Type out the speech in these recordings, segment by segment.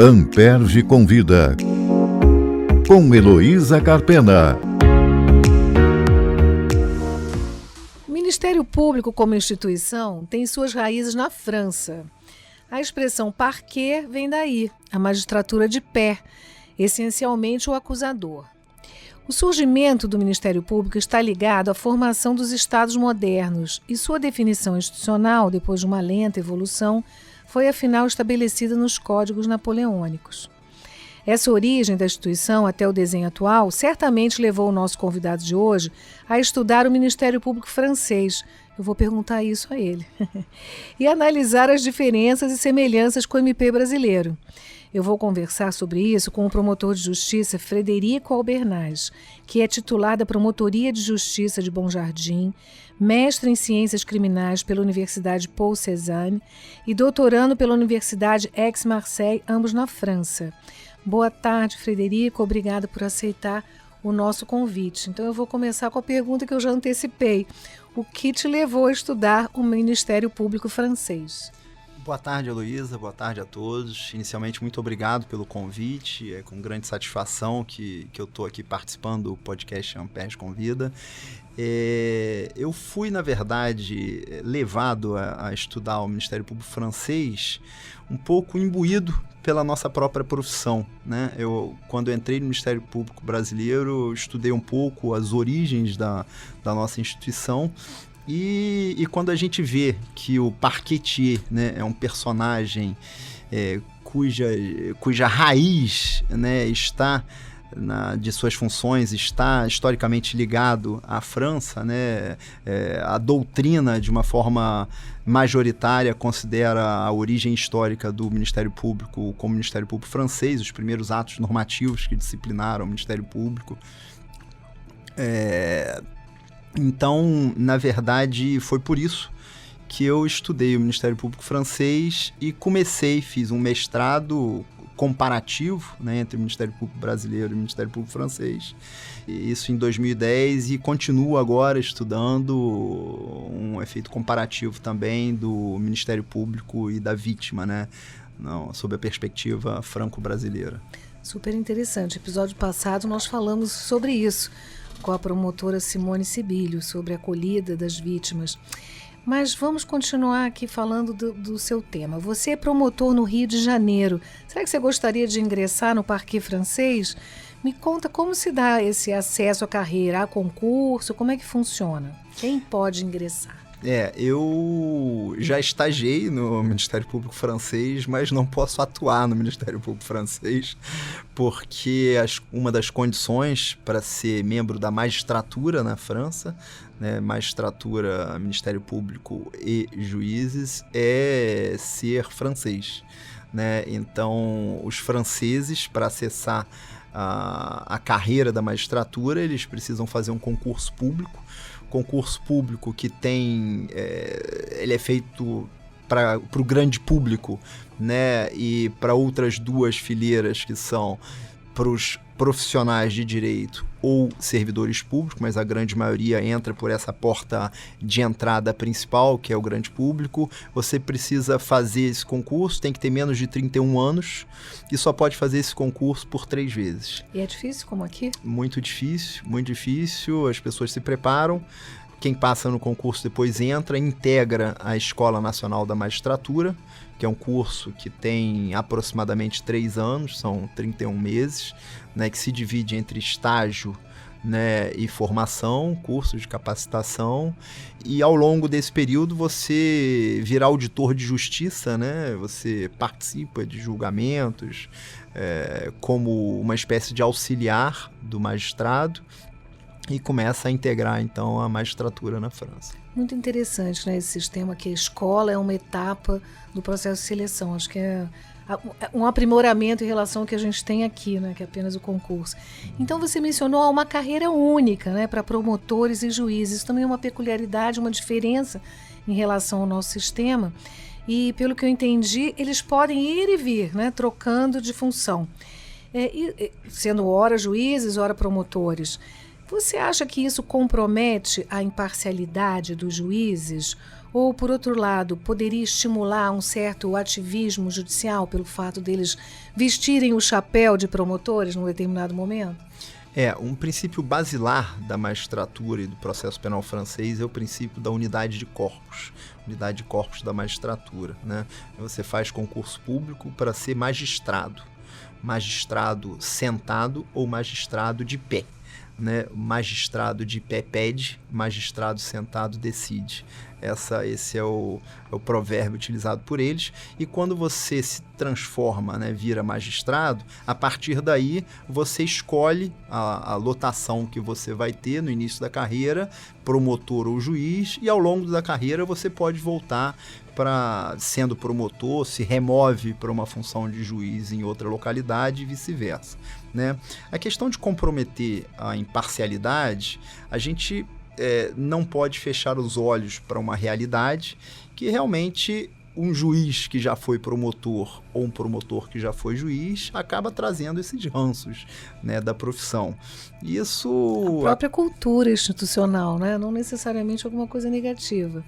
Amperge Convida, com Heloísa Carpena. O Ministério Público como instituição tem suas raízes na França. A expressão parquet vem daí, a magistratura de pé, essencialmente o acusador. O surgimento do Ministério Público está ligado à formação dos Estados modernos e sua definição institucional, depois de uma lenta evolução, foi afinal estabelecida nos códigos napoleônicos. Essa origem da instituição até o desenho atual certamente levou o nosso convidado de hoje a estudar o Ministério Público francês. Eu vou perguntar isso a ele. E analisar as diferenças e semelhanças com o MP brasileiro. Eu vou conversar sobre isso com o promotor de justiça Frederico Albernaz, que é titular da Promotoria de Justiça de Bom Jardim, mestre em Ciências Criminais pela Universidade Paul Cézanne e doutorando pela Universidade Aix-Marseille, ambos na França. Boa tarde, Frederico. Obrigada por aceitar o nosso convite. Então eu vou começar com a pergunta que eu já antecipei. O que te levou a estudar o Ministério Público francês? Boa tarde, Heloísa. Boa tarde a todos. Inicialmente, muito obrigado pelo convite. É com grande satisfação que eu estou aqui participando do podcast Amperge Convida. Eu fui, na verdade, levado a estudar o Ministério Público francês um pouco imbuído pela nossa própria profissão, né? Quando eu entrei no Ministério Público brasileiro, eu estudei um pouco as origens da nossa instituição. E quando a gente vê que o parquetier, né, é um personagem cuja raiz, né, está de suas funções, está historicamente ligado à França, né, a doutrina, de uma forma majoritária, considera a origem histórica do Ministério Público como Ministério Público francês, os primeiros atos normativos que disciplinaram o Ministério Público. Então, na verdade, foi por isso que eu estudei o Ministério Público francês e fiz um mestrado comparativo, né, entre o Ministério Público brasileiro e o Ministério Público francês, isso em 2010, e continuo agora estudando um efeito comparativo também do Ministério Público e da vítima, né, sob a perspectiva franco-brasileira. Super interessante. No episódio passado nós falamos sobre isso, com a promotora Simone Sibilio, sobre a acolhida das vítimas. Mas vamos continuar aqui falando do seu tema. Você é promotor no Rio de Janeiro. Será que você gostaria de ingressar no parquet francês? Me conta como se dá esse acesso à carreira, a concurso, como é que funciona? Quem pode ingressar? Eu já estagiei no Ministério Público francês, mas não posso atuar no Ministério Público francês, porque uma das condições para ser membro da magistratura na França, né, magistratura, Ministério Público e juízes, é ser francês, né? Então, os franceses, para acessar a carreira da magistratura, eles precisam fazer um concurso público que tem, ele é feito para o grande público, né, e para outras duas fileiras que são para os profissionais de direito ou servidores públicos, mas a grande maioria entra por essa porta de entrada principal, que é o grande público. Você precisa fazer esse concurso, tem que ter menos de 31 anos e só pode fazer esse concurso por 3 vezes. E é difícil como aqui? Muito difícil, as pessoas se preparam. Quem passa no concurso depois integra a Escola Nacional da Magistratura, que é um curso que tem aproximadamente 3 anos, são 31 meses, né, que se divide entre estágio, né, e formação, curso de capacitação, e ao longo desse período você vira auditor de justiça, né, você participa de julgamentos como uma espécie de auxiliar do magistrado, e começa a integrar, então, a magistratura na França. Muito interessante, né, esse sistema que a escola é uma etapa do processo de seleção. Acho que é um aprimoramento em relação ao que a gente tem aqui, né, que é apenas o concurso. Então, você mencionou uma carreira única, né, para promotores e juízes. Isso também é uma peculiaridade, uma diferença em relação ao nosso sistema. E, pelo que eu entendi, eles podem ir e vir, né, trocando de função. Sendo ora juízes, ora promotores. Você acha que isso compromete a imparcialidade dos juízes Ou, por outro lado, poderia estimular um certo ativismo judicial pelo fato deles vestirem o chapéu de promotores num determinado momento? Um princípio basilar da magistratura e do processo penal francês é o princípio da unidade de corpus da magistratura, né? Você faz concurso público para ser magistrado sentado ou magistrado de pé, né? Magistrado de pé pede, magistrado sentado decide. Esse é o provérbio utilizado por eles. E quando você se transforma, né, vira magistrado, a partir daí você escolhe a lotação que você vai ter no início da carreira, promotor ou juiz, e ao longo da carreira você pode voltar para, sendo promotor, se remove para uma função de juiz em outra localidade e vice-versa, né? A questão de comprometer a imparcialidade, a gente não pode fechar os olhos para uma realidade que realmente um juiz que já foi promotor ou um promotor que já foi juiz acaba trazendo esses ranços, né, da profissão. Isso... A própria cultura institucional, né? Não necessariamente alguma coisa negativa.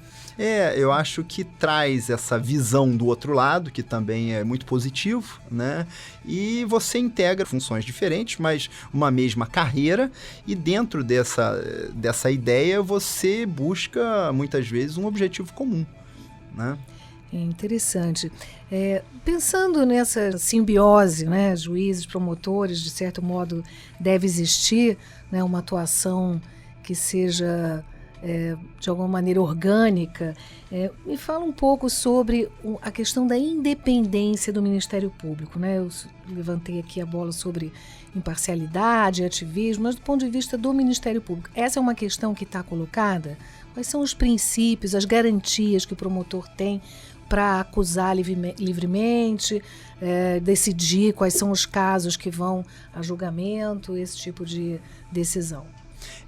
Eu acho que traz essa visão do outro lado, que também é muito positivo, né? E você integra funções diferentes, mas uma mesma carreira, e dentro dessa ideia você busca, muitas vezes, um objetivo comum, né? Interessante. Pensando nessa simbiose, né, juízes, promotores, de certo modo deve existir, né, uma atuação que seja de alguma maneira orgânica. Me fala um pouco sobre a questão da independência do Ministério Público, né? Eu levantei aqui a bola sobre imparcialidade, ativismo, mas do ponto de vista do Ministério Público, essa é uma questão que está colocada? Quais são os princípios, as garantias que o promotor tem para acusar livremente, decidir quais são os casos que vão a julgamento, esse tipo de decisão?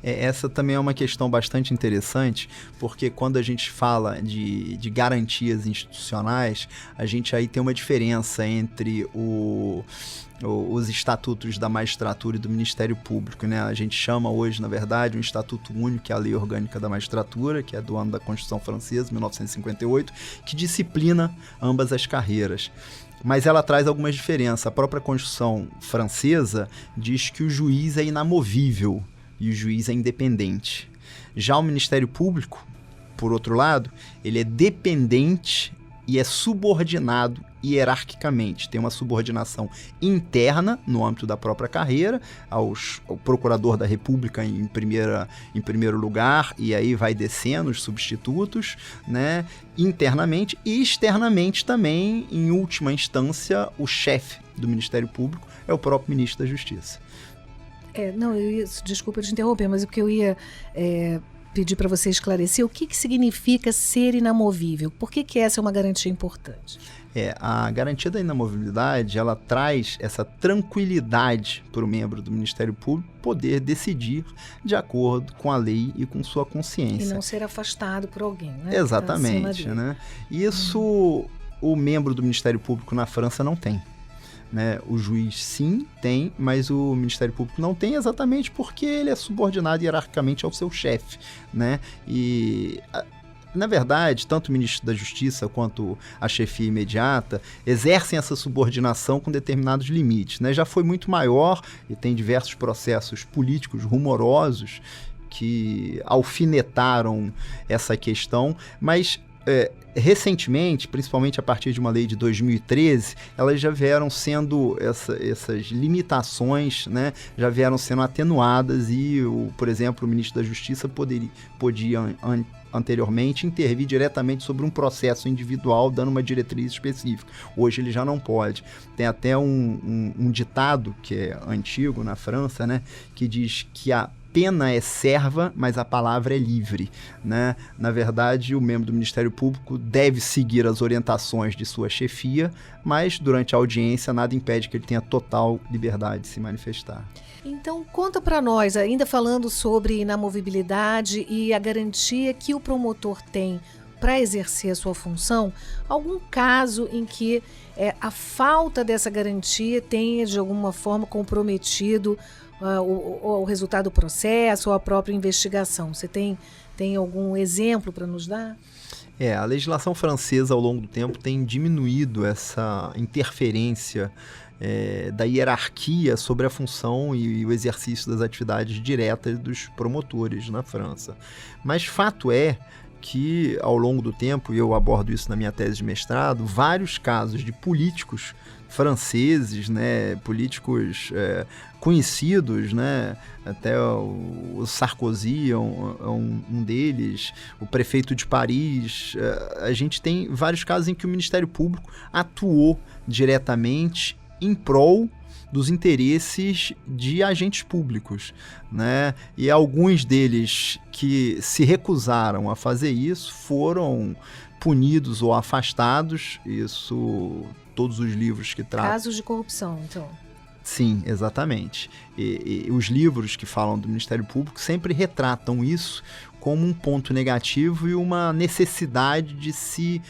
Essa também é uma questão bastante interessante, porque quando a gente fala de garantias institucionais, a gente aí tem uma diferença entre os estatutos da magistratura e do Ministério Público, né? A gente chama hoje, na verdade, um estatuto único, que é a Lei Orgânica da Magistratura, que é do ano da Constituição Francesa, 1958, que disciplina ambas as carreiras. Mas ela traz algumas diferenças. A própria Constituição Francesa diz que o juiz é inamovível e o juiz é independente. Já o Ministério Público, por outro lado, ele é dependente e é subordinado hierarquicamente. Tem uma subordinação interna no âmbito da própria carreira, ao procurador da República em primeiro lugar, e aí vai descendo os substitutos, né, internamente, e externamente também, em última instância, o chefe do Ministério Público é o próprio ministro da Justiça. Desculpa te interromper, mas o que eu ia pedir para você esclarecer, o que significa ser inamovível? Por que essa é uma garantia importante? A garantia da inamovibilidade, ela traz essa tranquilidade para o membro do Ministério Público poder decidir de acordo com a lei e com sua consciência. E não ser afastado por alguém, né? Exatamente, né? Isso o membro do Ministério Público na França não tem. Né? O juiz sim tem, mas o Ministério Público não tem, exatamente porque ele é subordinado hierarquicamente ao seu chefe, né? E na verdade, tanto o ministro da Justiça quanto a chefia imediata exercem essa subordinação com determinados limites, né? Já foi muito maior e tem diversos processos políticos rumorosos que alfinetaram essa questão, mas recentemente, principalmente a partir de uma lei de 2013, elas já vieram sendo, essas limitações, né, já vieram sendo atenuadas e, por exemplo, o ministro da Justiça podia anteriormente intervir diretamente sobre um processo individual, dando uma diretriz específica. Hoje ele já não pode. Tem até um ditado, que é antigo na França, né, que diz que a pena é serva, mas a palavra é livre, né? Na verdade, o membro do Ministério Público deve seguir as orientações de sua chefia, mas durante a audiência nada impede que ele tenha total liberdade de se manifestar. Então, conta para nós, ainda falando sobre inamovibilidade e a garantia que o promotor tem para exercer a sua função, algum caso em que a falta dessa garantia tenha, de alguma forma, comprometido o resultado do processo ou a própria investigação. Você tem algum exemplo para nos dar? A legislação francesa, ao longo do tempo, tem diminuído essa interferência da hierarquia sobre a função e o exercício das atividades diretas dos promotores na França. Mas fato é que, ao longo do tempo, e eu abordo isso na minha tese de mestrado, vários casos de políticos franceses, né, políticos conhecidos, né, até o Sarkozy é um deles, o prefeito de Paris, a gente tem vários casos em que o Ministério Público atuou diretamente em prol dos interesses de agentes públicos, né? E alguns deles que se recusaram a fazer isso foram punidos ou afastados. Isso, todos os livros que tratam... Casos de corrupção, então. Sim, exatamente. E os livros que falam do Ministério Público sempre retratam isso como um ponto negativo e uma necessidade de se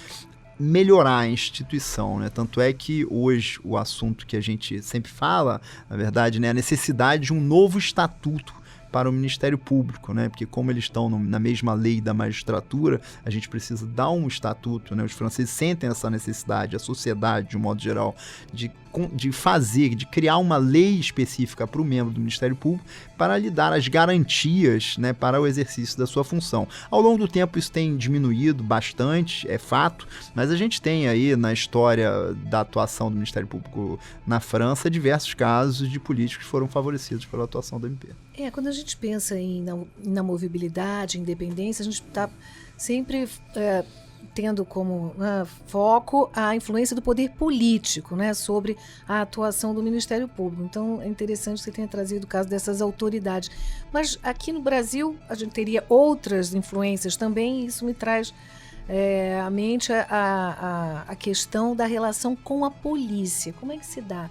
melhorar a instituição, né? Tanto é que hoje o assunto que a gente sempre fala, na verdade, né, é a necessidade de um novo estatuto para o Ministério Público, né? Porque como eles estão na mesma lei da magistratura, a gente precisa dar um estatuto, né? Os franceses sentem essa necessidade, a sociedade, de um modo geral, de criar uma lei específica para o membro do Ministério Público para lhe dar as garantias, né, para o exercício da sua função. Ao longo do tempo isso tem diminuído bastante, é fato, mas a gente tem aí na história da atuação do Ministério Público na França diversos casos de políticos que foram favorecidos pela atuação do MP. Quando a gente pensa em inamovibilidade, independência, a gente está sempre tendo como foco a influência do poder político, né, sobre a atuação do Ministério Público. Então, é interessante que você tenha trazido o caso dessas autoridades. Mas aqui no Brasil, a gente teria outras influências também, e isso me traz à mente a questão da relação com a polícia. Como é que se dá?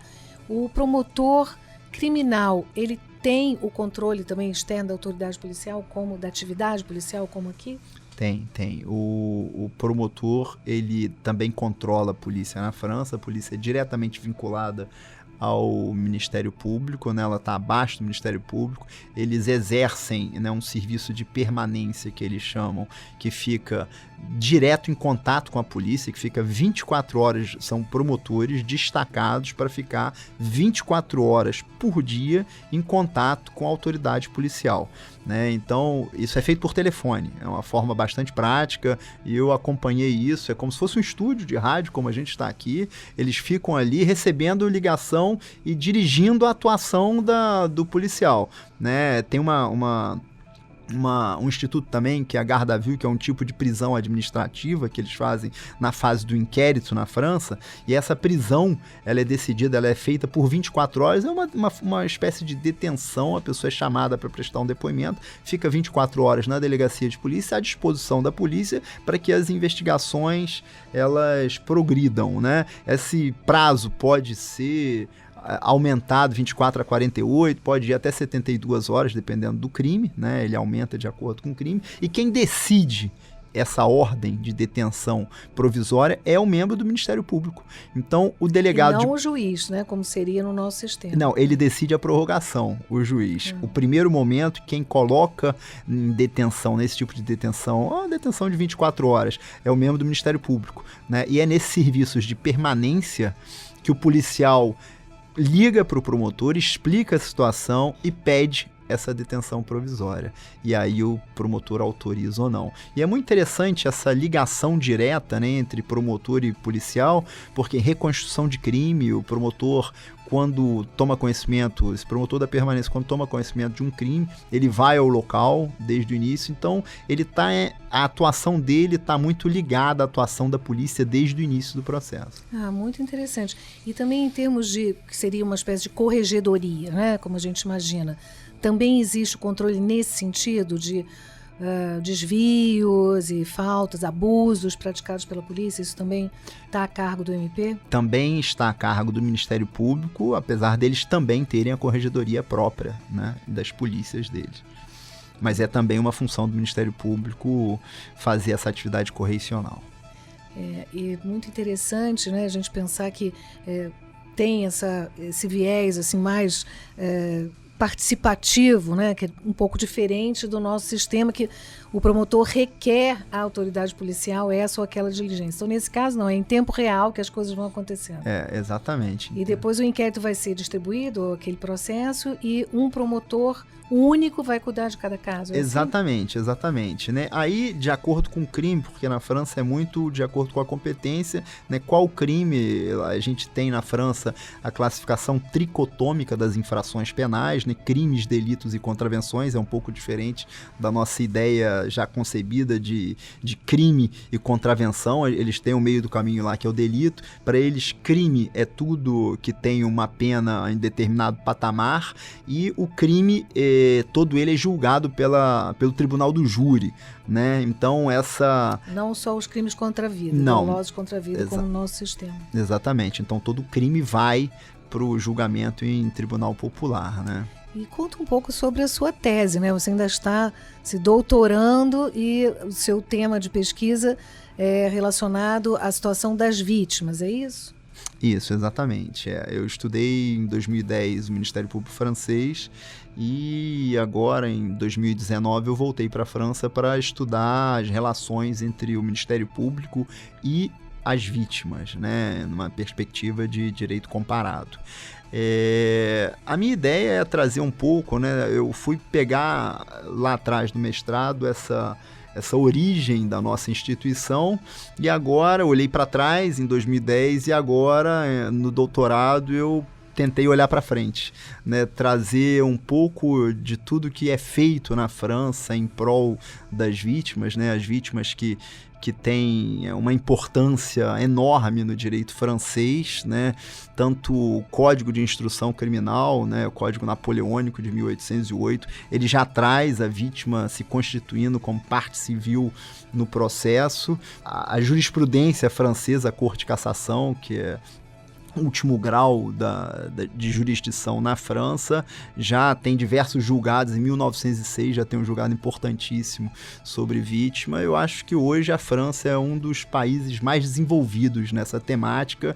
O promotor criminal, ele tem o controle também externo da autoridade policial, como da atividade policial, como aqui? Tem. O promotor, ele também controla a polícia na França. A polícia é diretamente vinculada ao Ministério Público, né? Ela está abaixo do Ministério Público. Eles exercem, né, um serviço de permanência, que eles chamam, que fica direto em contato com a polícia, que fica 24 horas, são promotores destacados para ficar 24 horas por dia em contato com a autoridade policial, né? Então, isso é feito por telefone, é uma forma bastante prática, e eu acompanhei isso, é como se fosse um estúdio de rádio, como a gente está aqui. Eles ficam ali recebendo ligação e dirigindo a atuação do policial, né? Tem um instituto também, que é a garde à vue, que é um tipo de prisão administrativa que eles fazem na fase do inquérito na França, e essa prisão, ela é decidida, ela é feita por 24 horas, é uma espécie de detenção. A pessoa é chamada para prestar um depoimento, fica 24 horas na delegacia de polícia, à disposição da polícia, para que as investigações, elas progridam, né? Esse prazo pode ser aumentado 24 a 48, pode ir até 72 horas, dependendo do crime, né? Ele aumenta de acordo com o crime. E quem decide essa ordem de detenção provisória é o membro do Ministério Público. Então, o delegado... E não o juiz, né? Como seria no nosso sistema. Não, ele decide a prorrogação, o juiz. O primeiro momento, quem coloca em detenção, nesse tipo de detenção, detenção de 24 horas, é o membro do Ministério Público, né? E é nesses serviços de permanência que o policial liga para o promotor, explica a situação e pede essa detenção provisória. E aí o promotor autoriza ou não. E é muito interessante essa ligação direta, né, entre promotor e policial, porque em reconstrução de crime, o promotor, quando toma conhecimento, esse promotor da permanência, quando toma conhecimento de um crime, ele vai ao local desde o início. Então, a atuação dele está muito ligada à atuação da polícia desde o início do processo. Muito interessante. E também em termos de, que seria uma espécie de corregedoria, né, como a gente imagina, também existe o controle nesse sentido de desvios e faltas, abusos praticados pela polícia? Isso também está a cargo do MP? Também está a cargo do Ministério Público, apesar deles também terem a corregedoria própria, né, das polícias deles. Mas é também uma função do Ministério Público fazer essa atividade correicional. E muito interessante, né, a gente pensar que tem esse viés assim, mais participativo, né, que é um pouco diferente do nosso sistema, que o promotor requer à autoridade policial essa ou aquela diligência. Então, nesse caso, não, é em tempo real que as coisas vão acontecendo. Exatamente. E depois o inquérito vai ser distribuído, aquele processo, e um promotor único vai cuidar de cada caso. Exatamente, assim? Exatamente. Né? Aí, de acordo com o crime, porque na França é muito de acordo com a competência, né? Qual crime a gente tem na França a classificação tricotômica das infrações penais, né? Crimes, delitos e contravenções, é um pouco diferente da nossa ideia já concebida de crime e contravenção. Eles têm o meio do caminho lá que é o delito. Para eles, crime é tudo que tem uma pena em determinado patamar, e o crime todo ele é julgado pelo tribunal do júri, né? Então não só os crimes contra a vida, dolosos contra a vida, como no nosso sistema. Exatamente. Então todo crime vai para o julgamento em tribunal popular, né? E conta um pouco sobre a sua tese, né? Você ainda está se doutorando e o seu tema de pesquisa é relacionado à situação das vítimas, é isso? Isso, exatamente. Eu estudei em 2010 o Ministério Público francês e agora, em 2019, eu voltei para a França para estudar as relações entre o Ministério Público e as vítimas, né, numa perspectiva de direito comparado. A minha ideia é trazer um pouco, né, eu fui pegar lá atrás do mestrado essa origem da nossa instituição, e agora eu olhei para trás em 2010 e agora no doutorado eu tentei olhar para frente, né? Trazer um pouco de tudo que é feito na França em prol das vítimas, né? As vítimas que tem uma importância enorme no direito francês, né? Tanto o Código de Instrução Criminal, né? O Código Napoleônico de 1808, ele já traz a vítima se constituindo como parte civil no processo. A jurisprudência francesa, a Corte de Cassação, que é último grau de jurisdição na França, já tem diversos julgados. Em 1906 já tem um julgado importantíssimo sobre vítima. Eu acho que hoje a França é um dos países mais desenvolvidos nessa temática.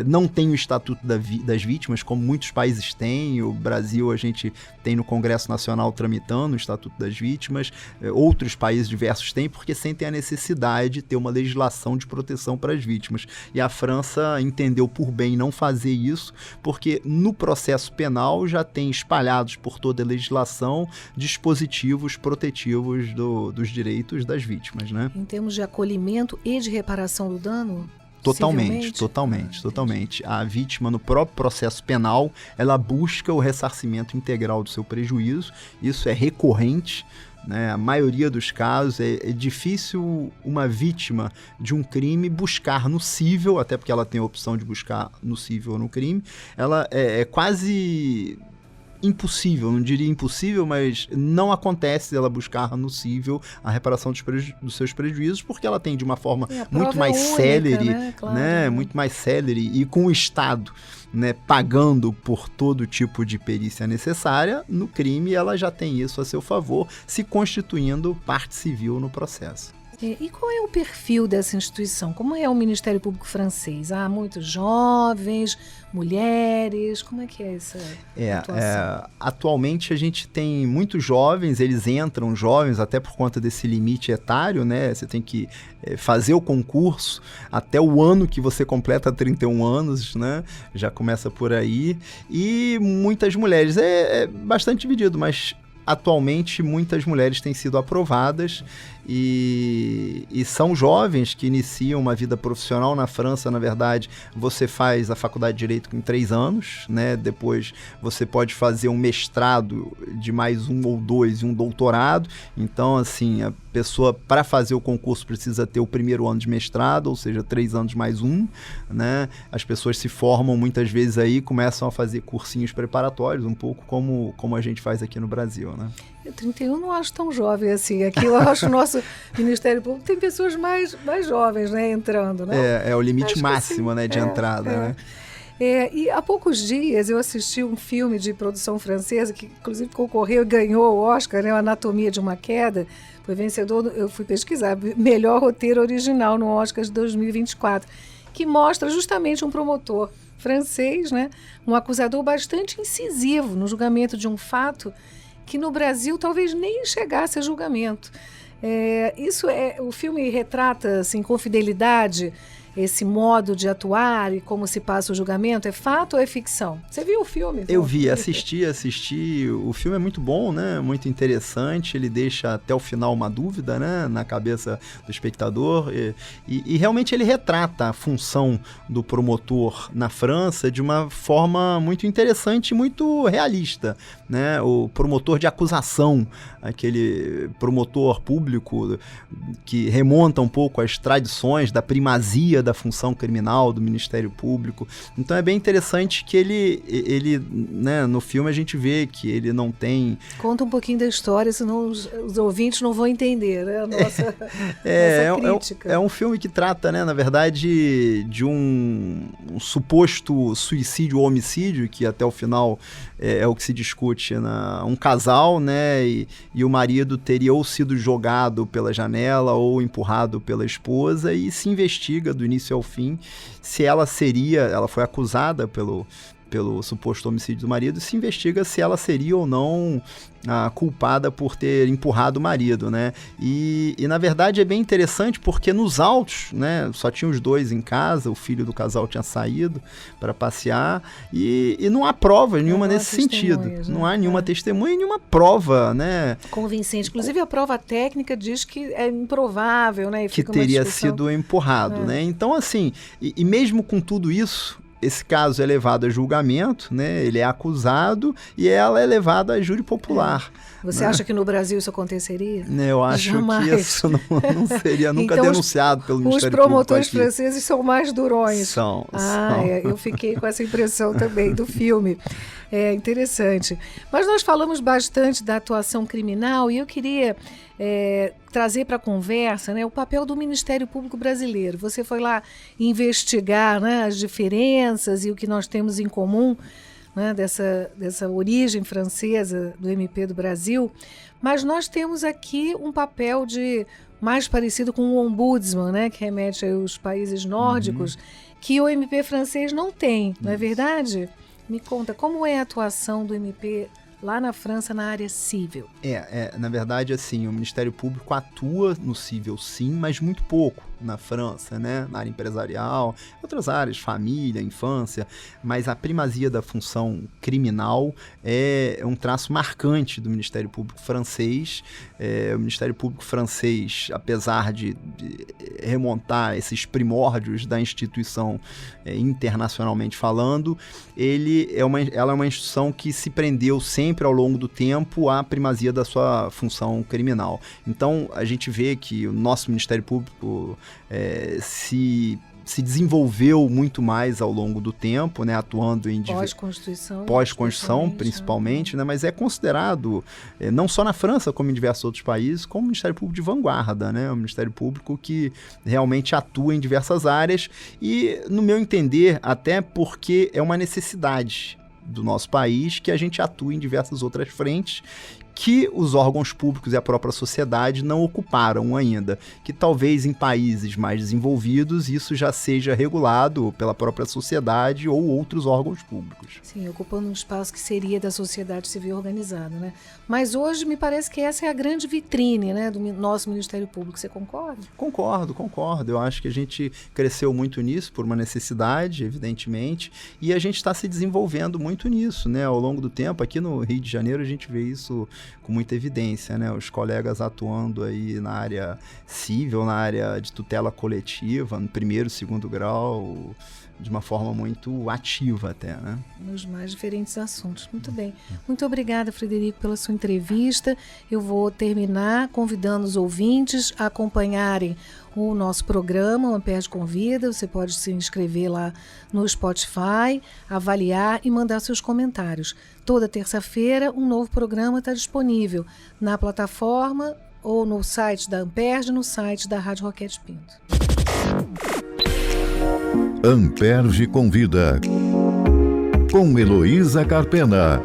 Não tem o Estatuto das Vítimas, como muitos países têm. O Brasil, a gente tem no Congresso Nacional tramitando o Estatuto das Vítimas. Outros países diversos têm, porque sentem a necessidade de ter uma legislação de proteção para as vítimas. E a França entendeu por bem não fazer isso, porque no processo penal já tem espalhados por toda a legislação dispositivos protetivos dos direitos das vítimas, né? Em termos de acolhimento e de reparação do dano? Totalmente. A vítima, no próprio processo penal, ela busca o ressarcimento integral do seu prejuízo. Isso é recorrente, né? A maioria dos casos é difícil uma vítima de um crime buscar no cível, até porque ela tem a opção de buscar no cível ou no crime. Ela é quase impossível, não diria impossível, mas não acontece ela buscar no cível a reparação dos seus prejuízos, porque ela tem de uma forma muito mais célere, né? Claro, né? Muito mais célere, e com o Estado, né, pagando por todo tipo de perícia necessária. No crime ela já tem isso a seu favor, se constituindo parte civil no processo. E qual é o perfil dessa instituição? Como é o Ministério Público francês? Há muitos jovens, mulheres, como é que é essa situação? Atualmente a gente tem muitos jovens, eles entram jovens até por conta desse limite etário, né? Você tem que fazer o concurso até o ano que você completa 31 anos, né? Já começa por aí. E muitas mulheres, é bastante dividido, mas atualmente muitas mulheres têm sido aprovadas e são jovens que iniciam uma vida profissional. Na França, na verdade, você faz a faculdade de Direito com 3 anos, né? Depois você pode fazer um mestrado de mais 1 ou 2 e um doutorado. Então, assim, a pessoa, para fazer o concurso, precisa ter o primeiro ano de mestrado, ou seja, 3 anos mais 1, né? As pessoas se formam muitas vezes aí, começam a fazer cursinhos preparatórios, um pouco como a gente faz aqui no Brasil, né? 31 não acho tão jovem assim. Aqui eu acho que o nosso Ministério Público tem pessoas mais jovens, né, entrando, né? É o limite máximo, né, de entrada, né? E há poucos dias eu assisti um filme de produção francesa que inclusive concorreu e ganhou o Oscar, né, Anatomia de uma Queda. Foi vencedor, eu fui pesquisar, melhor roteiro original no Oscar de 2024, que mostra justamente um promotor francês, né? Um acusador bastante incisivo no julgamento de um fato que no Brasil talvez nem chegasse a julgamento. O filme retrata assim, com fidelidade esse modo de atuar e como se passa o julgamento? É fato ou é ficção? Você viu o filme? Eu vi, assisti. O filme é muito bom, né? Muito interessante. Ele deixa até o final uma dúvida, né? Na cabeça do espectador. E realmente ele retrata a função do promotor na França de uma forma muito interessante e muito realista, né? O promotor de acusação, aquele promotor público que remonta um pouco às tradições da primazia da função criminal do Ministério Público. Então é bem interessante que ele né, no filme a gente vê que ele não tem... Conta um pouquinho da história, senão os ouvintes não vão entender, né? A nossa crítica. É um filme que trata, né, na verdade, de um suposto suicídio ou homicídio, que até o final é o que se discute, um casal, né, e o marido teria ou sido jogado pela janela ou empurrado pela esposa, e se investiga do início ao fim se ela foi acusada pelo suposto homicídio do marido, e se investiga se ela seria ou não culpada por ter empurrado o marido, né? E na verdade é bem interessante porque nos autos, né, só tinha os dois em casa, o filho do casal tinha saído para passear e não há prova nenhuma nesse sentido. Né? Não há nenhuma testemunha e nenhuma prova, né? Convincente. Inclusive a prova técnica diz que é improvável, né? E que teria sido empurrado, né? Então assim, e mesmo com tudo isso, esse caso é levado a julgamento, né? Ele é acusado e ela é levada a júri popular. Você acha que no Brasil isso aconteceria? Eu acho que isso não seria nunca então, denunciado pelo Ministério Público. Os promotores franceses são mais durões. São. Eu fiquei com essa impressão também do filme. É interessante. Mas nós falamos bastante da atuação criminal e eu queria trazer para a conversa, né, o papel do Ministério Público brasileiro. Você foi lá investigar, né, as diferenças e o que nós temos em comum, né, dessa origem francesa do MP do Brasil, mas nós temos aqui um papel mais parecido com o ombudsman, né, que remete aos países nórdicos, que o MP francês não tem, não é verdade? Me conta, como é a atuação do MP lá na França na área civil? Na verdade, assim, o Ministério Público atua no civil, sim, mas muito pouco na França, né? Na área empresarial, outras áreas, família, infância, mas a primazia da função criminal é um traço marcante do Ministério Público francês. O Ministério Público francês, apesar de remontar esses primórdios da instituição internacionalmente falando, ela é uma instituição que se prendeu sempre ao longo do tempo à primazia da sua função criminal. Então, a gente vê que o nosso Ministério Público se desenvolveu muito mais ao longo do tempo, né, atuando em pós-Constituição principalmente, né, mas é considerado, não só na França, como em diversos outros países, como um Ministério Público de vanguarda, né, um Ministério Público que realmente atua em diversas áreas e, no meu entender, até porque é uma necessidade do nosso país que a gente atue em diversas outras frentes que os órgãos públicos e a própria sociedade não ocuparam ainda, que talvez em países mais desenvolvidos isso já seja regulado pela própria sociedade ou outros órgãos públicos. Sim, ocupando um espaço que seria da sociedade civil organizada, né? Mas hoje me parece que essa é a grande vitrine, né, do nosso Ministério Público. Você concorda? Concordo. Eu acho que a gente cresceu muito nisso por uma necessidade, evidentemente, e a gente está se desenvolvendo muito nisso, né? Ao longo do tempo, aqui no Rio de Janeiro a gente vê isso com muita evidência, né? Os colegas atuando aí na área civil, na área de tutela coletiva, no primeiro, segundo grau, de uma forma muito ativa até, né? Nos mais diferentes assuntos. Muito bem. Muito obrigada, Frederico, pela sua entrevista. Eu vou terminar convidando os ouvintes a acompanharem o nosso programa, o Ampere Convida. Você pode se inscrever lá no Spotify, avaliar e mandar seus comentários. Toda terça-feira, um novo programa está disponível na plataforma ou no site da Ampere, no site da Rádio Roquete Pinto. Ampere Convida, com Heloísa Carpena.